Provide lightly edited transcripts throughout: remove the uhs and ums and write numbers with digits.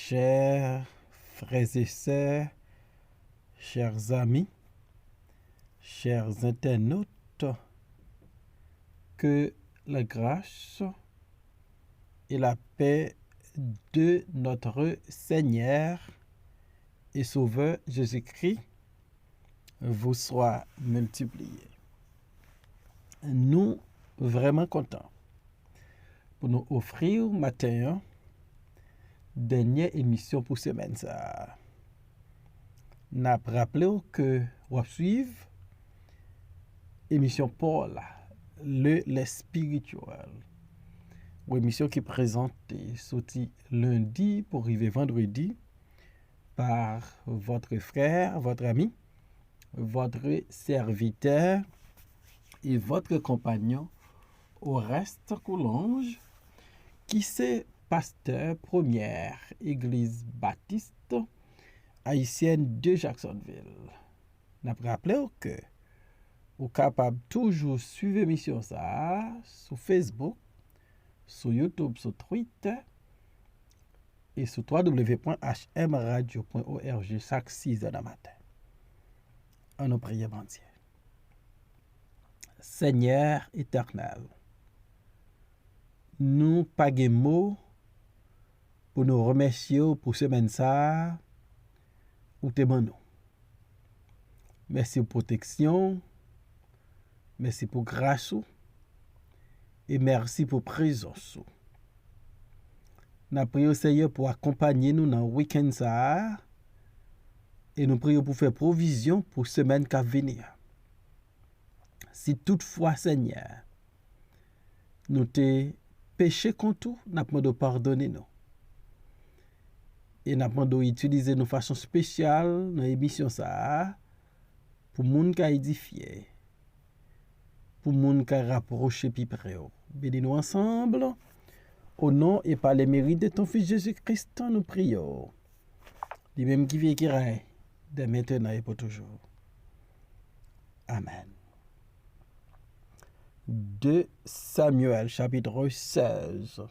Chers frères et sœurs, chers amis, chers internautes, que la grâce et la paix de notre Seigneur et Sauveur Jésus-Christ vous soient multipliés. Nous vraiment contents pour nous offrir matin dernière émission pour semaine ça. N'a rappelé que on suivre émission Paul le spirituel. Une émission qui est présentée sorti lundi pour arriver vendredi par votre frère, votre ami, votre serviteur et votre compagnon Oreste Coulange, qui c'est pasteur première église baptiste haïtienne de Jacksonville. N'a rappelé que vous capable toujours suivre l'émission ça sur Facebook, sur YouTube, sur Twitter et sur www.hmradio.org chaque 6 heures du matin. En nos prières entières. Seigneur éternel, nous pas de mots pour nous remercier pour semaine ça ou te nous. Merci pour protection, merci pour grâce et merci pour présence. Nous prions Seigneur pour accompagner nous dans le week-end ça et nous prions pour faire provision pour semaine qui va venir. Si toutefois Seigneur, nous te péché contre tout, nous demandons pardonner nous. Et nous demandons utiliser de façon spéciale dans l'émission ça pour moun qui édifié, pour moun qui rapproché plus près. Bénis-nous ensemble au nom et par les mérites de ton fils Jésus-Christ, nous prions. Lui même qui vit et qui règne dès maintenant et pour toujours. Amen. 2 Samuel chapitre 16.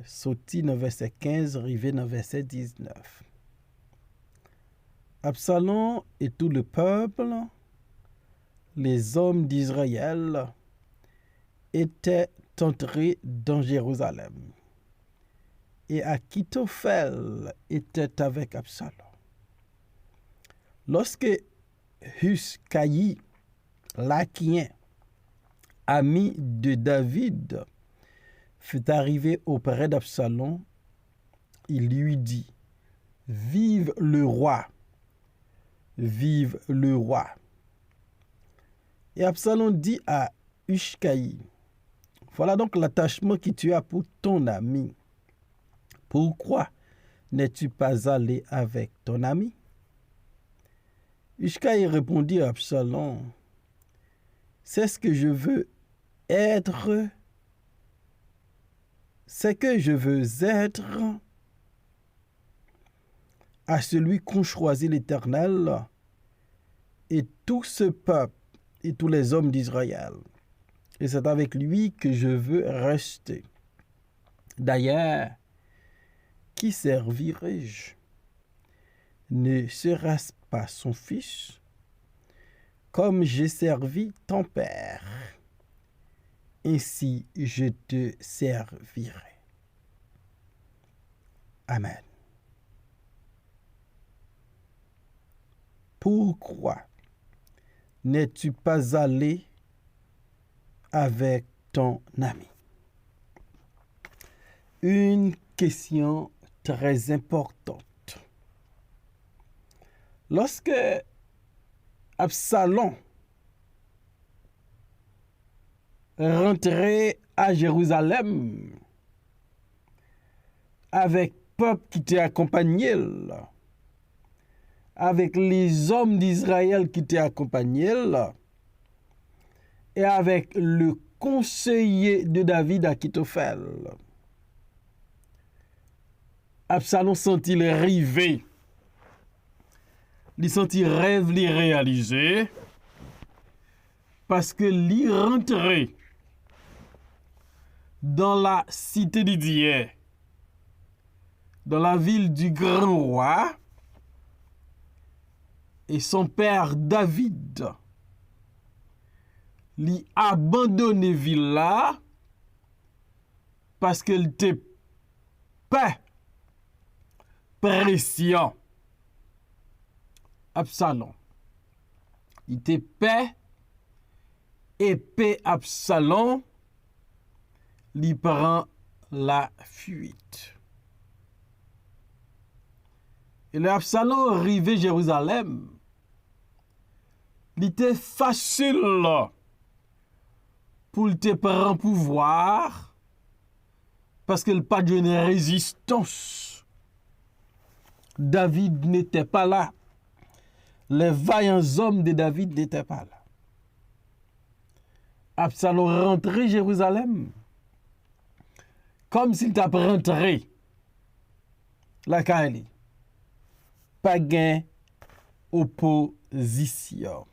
Sorti dans verset 15, arrivé dans verset 19. Absalom et tout le peuple, les hommes d'Israël, étaient entrés dans Jérusalem. Et Achitophel était avec Absalom. Lorsque Hushai, l'Archien, ami de David, fut arrivé auprès d'Absalom, il lui dit, « Vive le roi! Vive le roi! » Et Absalom dit à Hushai, « Voilà donc l'attachement que tu as pour ton ami. Pourquoi n'es-tu pas allé avec ton ami? » Hushai répondit à Absalom, « C'est ce que je veux être. C'est que je veux être à celui qu'ont choisi l'Éternel et tout ce peuple et tous les hommes d'Israël. Et c'est avec lui que je veux rester. D'ailleurs, qui servirai-je? Ne serait-ce pas son fils? Comme j'ai servi ton père, ainsi je te servirai. Amen. Pourquoi n'es-tu pas allé avec ton ami? Une question très importante. Lorsque Absalom rentrait à Jérusalem avec le peuple qui t'a accompagné, avec les hommes d'Israël qui t'a accompagné, et avec le conseiller de David Achitophel. Absalom sentit arriver. Il sentit rêve li réalisé parce que li rentrait dans la cité d'Idier, dans la ville du grand roi. Et son père David lui abandonné ville là parce qu'il était pas pression. Absalom. Il était paix épée Absalom lui prend la fuite. Et le Absalom arrivé à Jérusalem, il était facile pour te prendre pouvoir parce qu'il n'y a pas de résistance. David n'était pas là. Les vaillants hommes de David n'étaient pas là. Absalom rentrait à Jérusalem comme s'il t'a rentré la Kali. Pas gain opposition.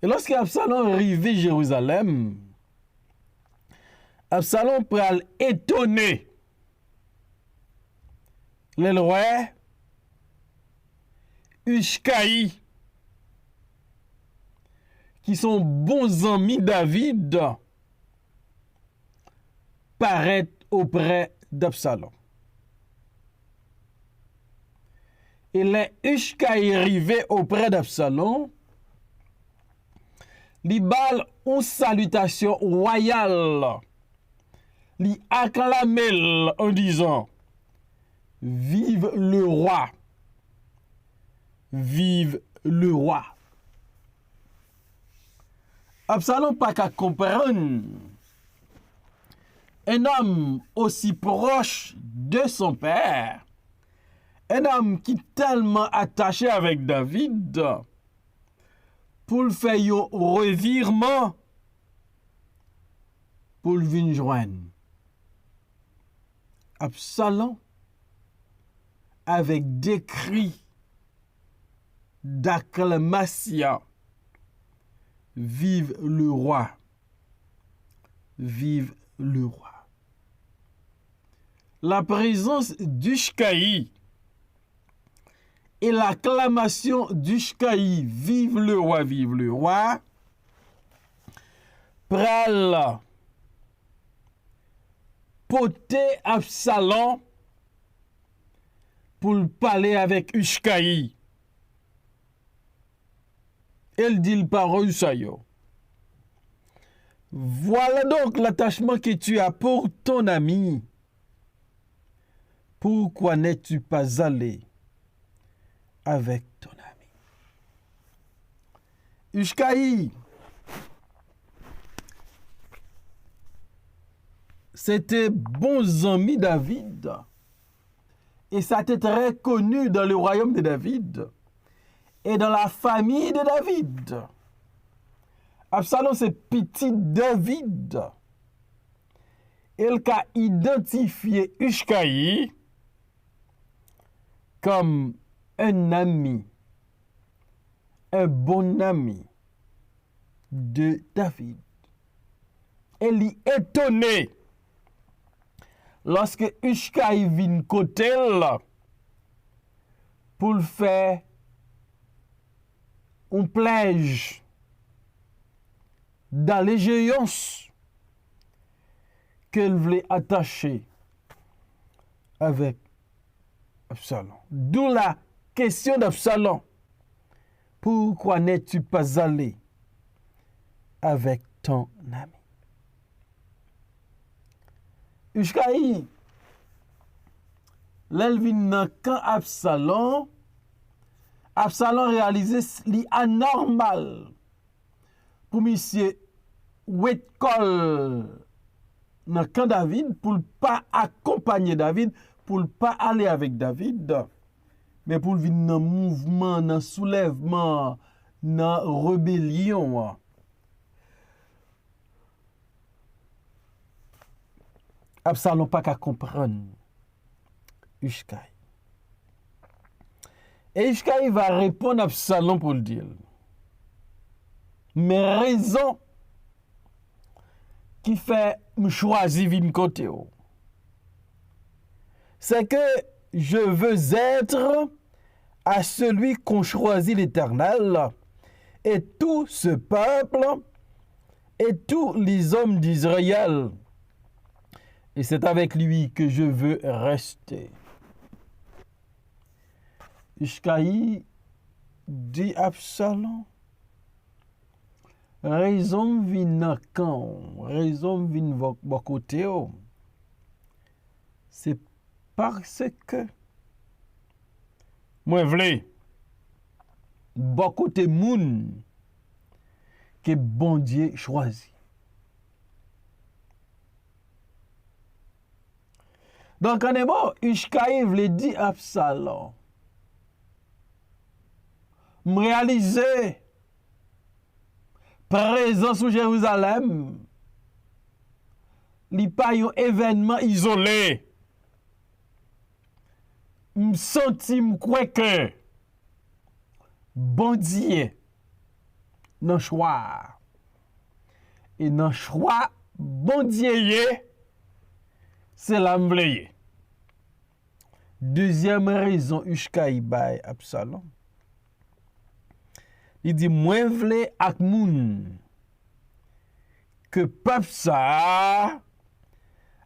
Et lorsque Absalom arrivé à Jérusalem, Absalom pral étonné les rois Ushkaï, qui sont bons amis David, paraît auprès d'Absalom. Et les Ushkaï arrivés auprès d'Absalom, li bal une salutation royale, li acclamel en disant vive le roi, vive le roi. Absalom pas qu'à comprendre un homme aussi proche de son père, un homme qui est tellement attaché avec David, pour le faire un revirement, pour le venir joindre. Absalom, avec des cris d'acclamation, vive le roi, vive le roi. La présence d'Ushkaï et l'acclamation d'Ushkaï, vive le roi, pral poter Absalom pour parler avec Ushkaï. Elle dit le parole ça yo. Voilà donc l'attachement que tu as pour ton ami. Pourquoi n'es-tu pas allé avec ton ami? Ushkaï, c'était bons amis David. Et ça était très connu dans le royaume de David et dans la famille de David. Absalom, c'est petit David. Il a identifié Ushkaï comme un ami, un bon ami de David. Elle est étonnée lorsque Ushkaï vient côté là pour le faire un pledge d'allégeance qu'elle voulait attacher avec Absalom. D'où la question d'Absalom. Pourquoi n'es-tu pas allé avec ton ami? Ushkaï, l'elvin dans camp Absalom réalisé li anormal pour monsieur Wetkol dans camp David pour ne pas accompagner David, pour ne pas aller avec David, mais pour venir dans mouvement, dans soulèvement, dans rébellion. Absalom pas qu'à comprendre Ushkaï. Et Ushkaï va répondre à Absalom pour le dire. Mais raison qui fait me choisir vin côté. c'est que je veux être à celui qu'ont choisi l'Éternel, et tout ce peuple, et tous les hommes d'Israël. Et c'est avec lui que je veux rester. Ishkaï dit Absalom, raison vient quand, raison vient de côté, c'est parce que moi vle bon côté moun que bon Dieu choisi. Donc en bon, Ishkaï vle dit Absalom, me réaliser présence au Jérusalem, li pa yon événement isolé. Me senti m'kwe que bon Dieu nan choix. Et nan choix bon Dieu c'est la m'vle. Deuxième raison Ishkaï bay Absalom. Il dit moi vle ak moun que peuple ça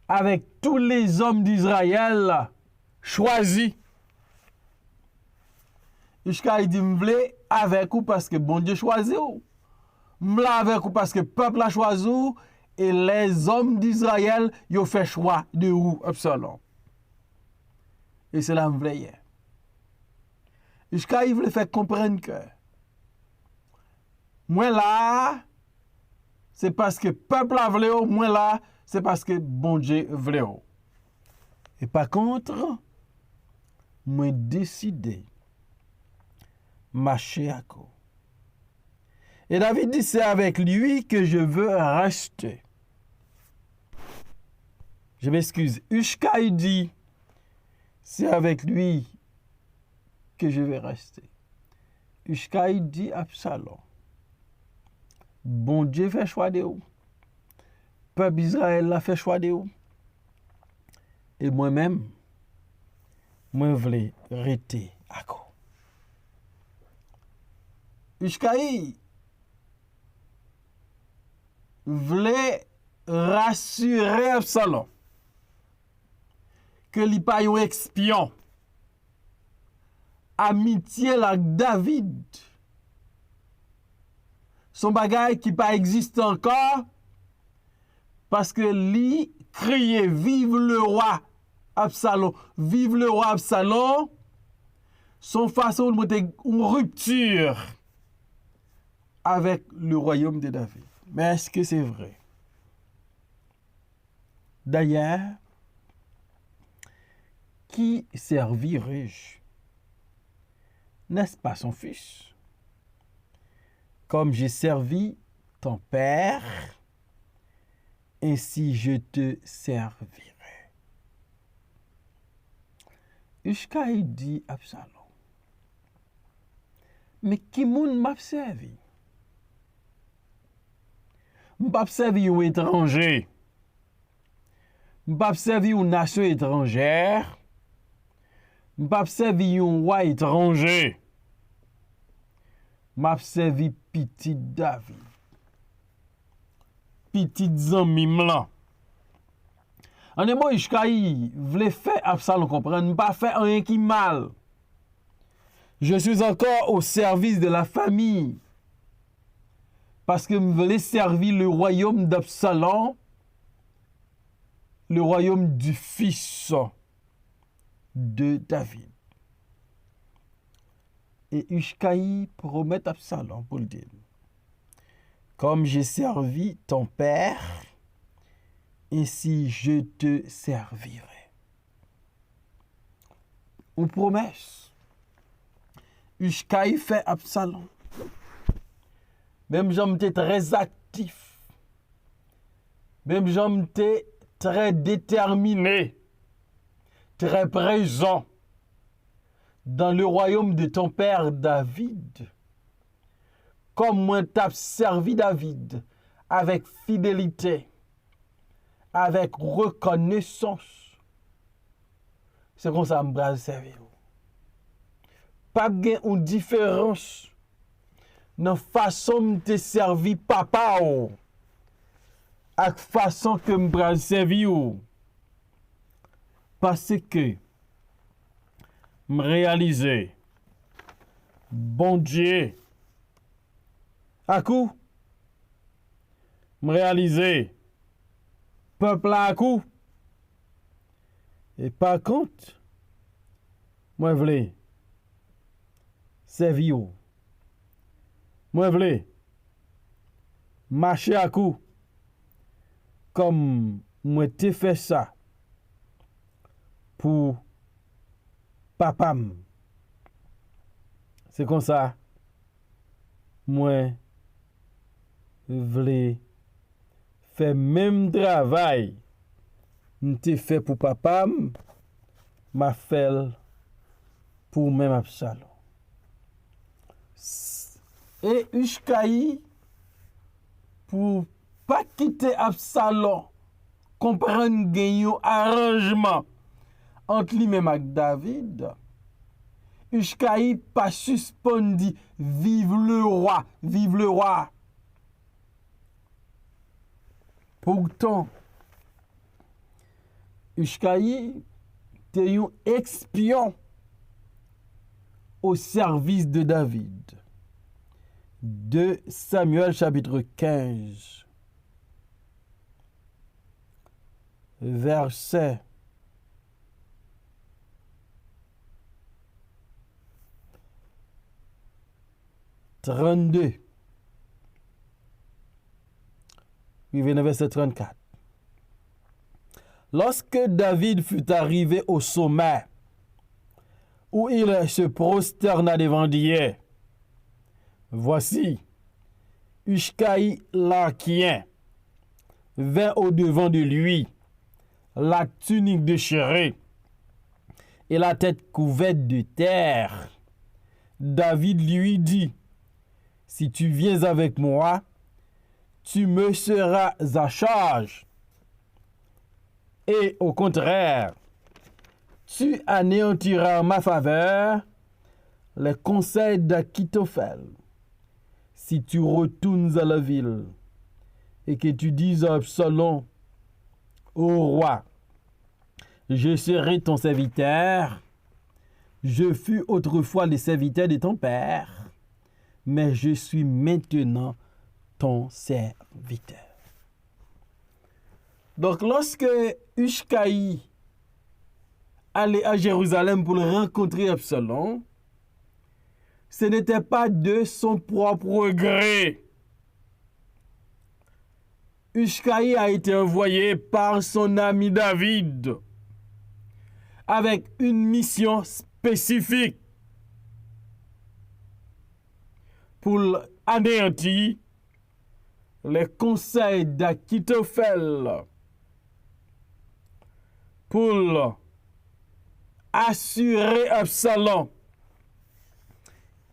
avec tous les hommes d'Israël choisi. Ishkaï dit m'vle avec ou parce que bon Dieu choisi ou. M'vle avec ou parce que peuple a choisi ou et les hommes d'Israël yo fait choix de ou Absalom. Et c'est là m'vle hier. Ishkaï vle faire comprendre que moi là, c'est parce que peuple a vle ou, moi là, c'est parce que bon Dieu vle ou. Et par contre, moi décidé marcher à quoi. Et David dit c'est avec lui que je veux rester. Je m'excuse. Ishkaï dit c'est avec lui que je vais rester. Ishkaï dit Absalom. Bon Dieu fait choix de ou. Peuple Israël a fait choix de ou. Et moi-même, moi voulais rester à quoi. Ishkaï voulait rassurer Absalom que li pa yon expion. Amitié avec David. Son bagay qui pas existe encore parce que li criait vive le roi Absalom, vive le roi Absalom. Son façon de monter une rupture avec le royaume de David. Mais est-ce que c'est vrai? D'ailleurs, qui servirai-je? N'est-ce pas son fils? Comme j'ai servi ton père, ainsi je te servirai. Ishkaï dit Absalom, mais qui moun m'a servi? M'pa servi un étranger. M'pa servi une nation étrangère. M'pa servi un roi étranger. M'a servi petit David. Petit zami m'lan. En un mot, Ishkaï vle faire Absalom comprendre, m'pa faire rien qui mal. Je suis encore au service de la famille. Parce que je voulais servir le royaume d'Absalom, le royaume du fils de David. Et Ishkaï promet Absalom pour le dire. Comme j'ai servi ton père, ainsi je te servirai. Une promesse. Ishkaï fait Absalom. Même j'en étais très actif. Même j'en étais très déterminé, très présent dans le royaume de ton père David. Comme moi t'as servi David avec fidélité, avec reconnaissance. c'est comme ça m'bral servir. Pas gen une différence dans façon m'te servi papa ou ak façon que m'bral servi ou. Parce que me réaliser bon Dieu à coup me réaliser peuple à coup et par contre moi vle servir moi vle marcher à coup comme moi t'ai fait ça pour papam. C'est comme ça moi vle faire même travail m'te fait pour papam m'a fait pour même Absalom. Et Ushkaï pour pas quitter Absalom comprendre gagnant arrangement entre lui-même avec David. Ushkaï pas suspendu vive le roi, vive le roi. Pourtant, Ushkaï était un espion au service de David. De Samuel chapitre 15, verset 32. Oui, verset 34. Lorsque David fut arrivé au sommet, où il se prosterna devant Dieu, voici, Ushkaï l'Archien vint au-devant de lui, la tunique déchirée et la tête couverte de terre. David lui dit, si tu viens avec moi, tu me seras à charge. Et au contraire, tu anéantiras en ma faveur les conseils d'Achitophel. Si tu retournes à la ville et que tu dises à Absalom, au roi, je serai ton serviteur, je fus autrefois le serviteur de ton père, mais je suis maintenant ton serviteur. Donc, lorsque Ushkaï allait à Jérusalem pour rencontrer Absalom, ce n'était pas de son propre gré. Ushkaï a été envoyé par son ami David avec une mission spécifique pour anéantir les conseils d'Achitophel, pour assurer Absalom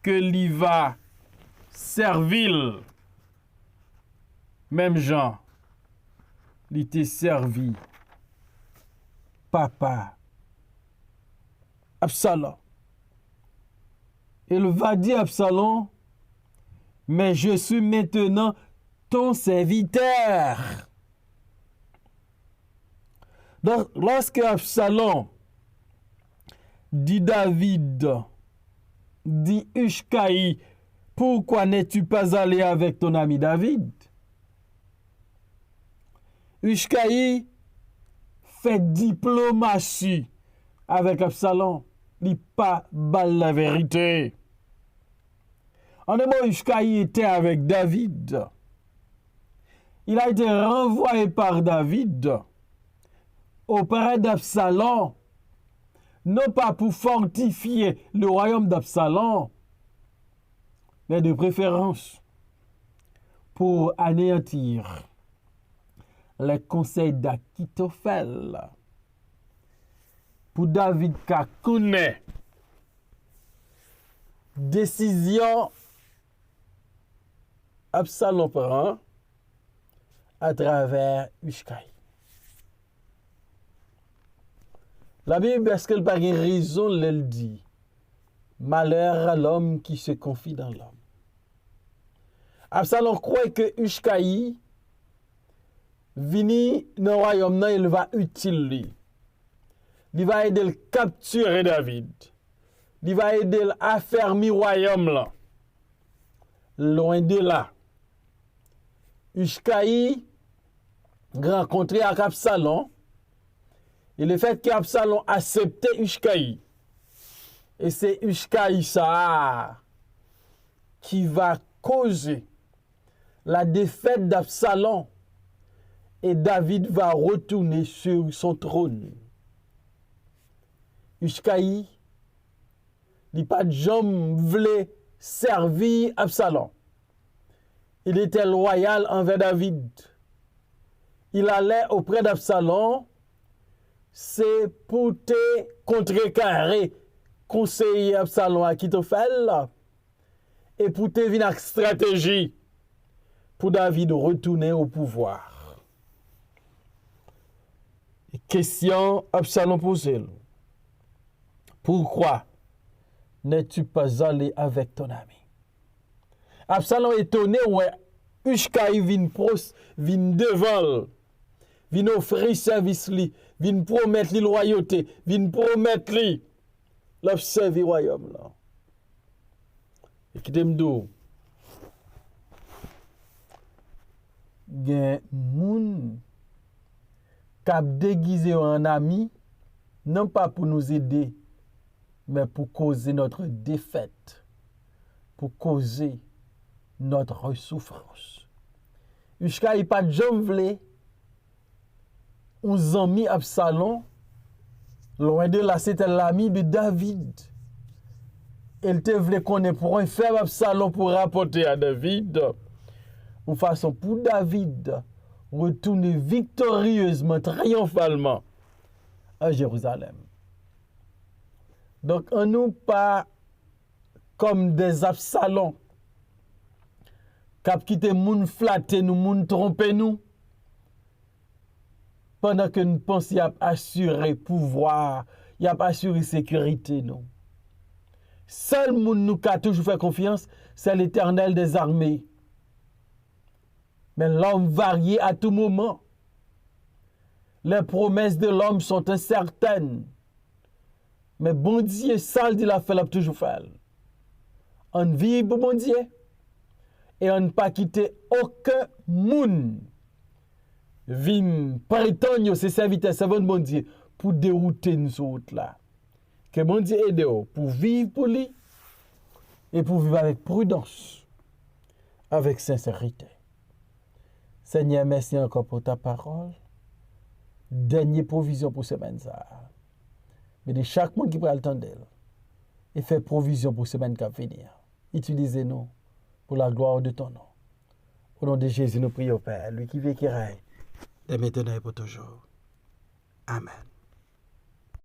que l'il va servir même Jean, il était servi papa Absalom. Il va dire à Absalom, mais je suis maintenant ton serviteur. Donc, lorsque Absalom dit David, dit Ushkaï, pourquoi n'es-tu pas allé avec ton ami David? Ushkaï fait diplomatie avec Absalom. Il n'est pas bal la vérité. En un mot, Ushkaï était avec David. Il a été renvoyé par David auprès d'Absalom, non pas pour fortifier le royaume d'Absalom, mais de préférence pour anéantir les conseils d'Achitophel. Pour David qui connaît décision Absalom prend à travers Ushkaï. La Bible, est-ce qu'elle n'a pas raison, elle dit, malheur à l'homme qui se confie dans l'homme. Absalom croit que Ushkaï, vini dans le royaume, il va utile. Il va aider à capturer David. Il va aider à affermir le royaume là. Loin de là. Ushkaï rencontré avec Absalom. Et le fait qu'Absalom acceptait Ushkaï. Et c'est Ushkaï ça qui va causer la défaite d'Absalom. Et David va retourner sur son trône. Ushkaï, il n'a pas de jambe voulait servir Absalom. Il était loyal envers David. Il allait auprès d'Absalom, c'est pour te contrecarrer, conseiller Absalom à Akitophel, et pour te venir avec stratégie pour David retourner au pouvoir. Et question Absalom posée. Pourquoi n'es-tu pas allé avec ton ami? Absalom étonné, ouais, Ushkaï vient devant, vient offrir service li, vient promettre li loyauté, vient promettre li l'observer royaume là. Et qui t'aime d'où? Gen moun k'ap déguisé en ami, non pas pour nous aider, mais pour causer notre défaite, pour causer notre souffrance. Jusqu'à il pas de jambe vle, on ami Absalom, loin de là, c'était l'ami de David. Elle te voulait qu'on ait pour un faible Absalom pour rapporter à David, de façon pour David retourner victorieusement, triomphalement à Jérusalem. Donc, on nous pas comme des Absalom, qui quitté moun flatter nous, moun tromper nous, pendant que nous pensons à assurer pouvoir, y a assurer sécurité nous. Seul moun nous qui a toujours fait confiance, c'est l'Éternel des armées. Mais l'homme varie à tout moment. Les promesses de l'homme sont incertaines. Mais bon Dieu, ça, il a fait, l'a toujours fait. On vit pour bon Dieu. Et on ne pas quitter aucun monde. Vim prétendre ses serviteurs, c'est bon Dieu, pour dérouter nous autres là. Que bon Dieu aide pour vivre pour lui et pour vivre avec prudence, avec sincérité. Seigneur, merci encore pour ta parole. Dernière provision pour semaine ça. Mais de chaque monde qui peut attendre et faire provision pour semaine qui va venir. Utilisez-nous pour la gloire de ton nom. Au nom de Jésus, nous prions, Père, lui qui vit et qui règne, dès maintenant et pour toujours. Amen.